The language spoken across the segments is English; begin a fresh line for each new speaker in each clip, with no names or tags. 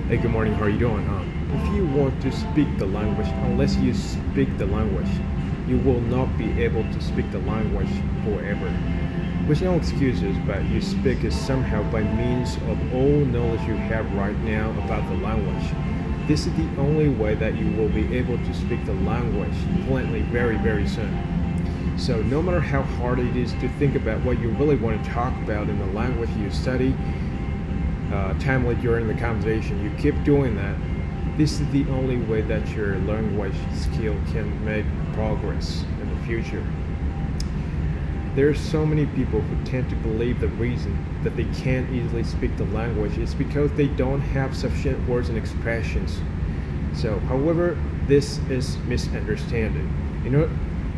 Hey, good morning. How are you doing? If you want to speak the language, unless you speak the language, you will not be able to speak the language forever. With no excuses, but you speak it somehow by means of all knowledge you have right now about the language. This is the only way that you will be able to speak the language fluently very, very soon. So, no matter how hard it is to think about what you really want to talk about in the language you study, timely during the conversation, you keep doing that. This is the only way that your language skill can make progress in the future. There are so many people who tend to believe the reason that they can't easily speak the language is because they don't have sufficient words and expressions. So, however, this is misunderstanding. You know,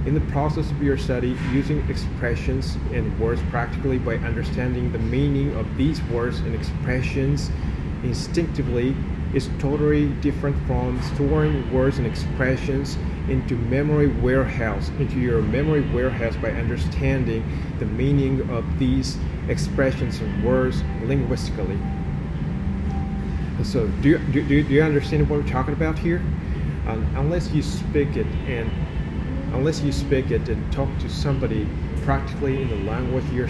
in the process of your study, using expressions and words practically by understanding the meaning of these words and expressions instinctively is totally different from storing words and expressions into your memory warehouse by understanding the meaning of these expressions and words linguistically. So do you understand what we're talking about here? Unless you speak it and talk to somebody practically in the language you're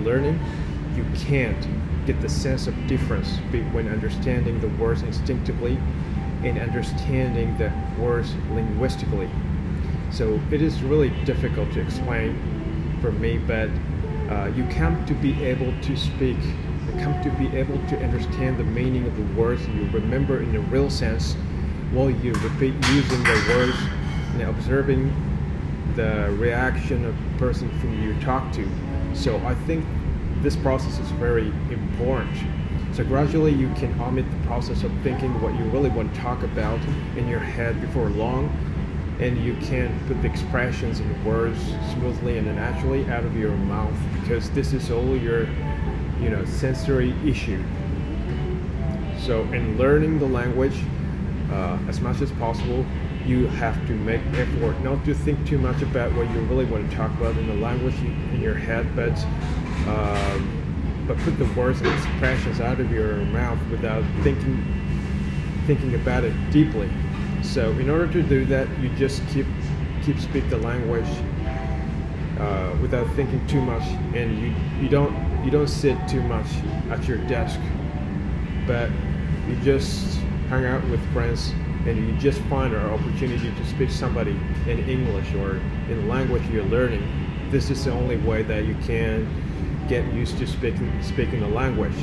learning, you can't get the sense of difference between understanding the words instinctively and understanding the words linguistically. So it is really difficult to explain for me, but you come to be able to speak, you come to be able to understand the meaning of the words you remember in the real sense while you repeat using the words and observing the reaction of the person whom you talk to. So I think this process is very important. So gradually you can omit the process of thinking what you really want to talk about in your head before long, and you can put the expressions and words smoothly and naturally out of your mouth, because this is all your sensory issue. So in learning the language, as much as possible, you have to make effort not to think too much about what you really want to talk about in the language in your head, but put the words and expressions out of your mouth without thinking about it deeply. So in order to do that, you just keep speak the language without thinking too much, and you don't sit too much at your desk, but you just hang out with friends and you just find an opportunity to speak to somebody in English or in the language you're learning. This is the only way that you can get used to speaking the language.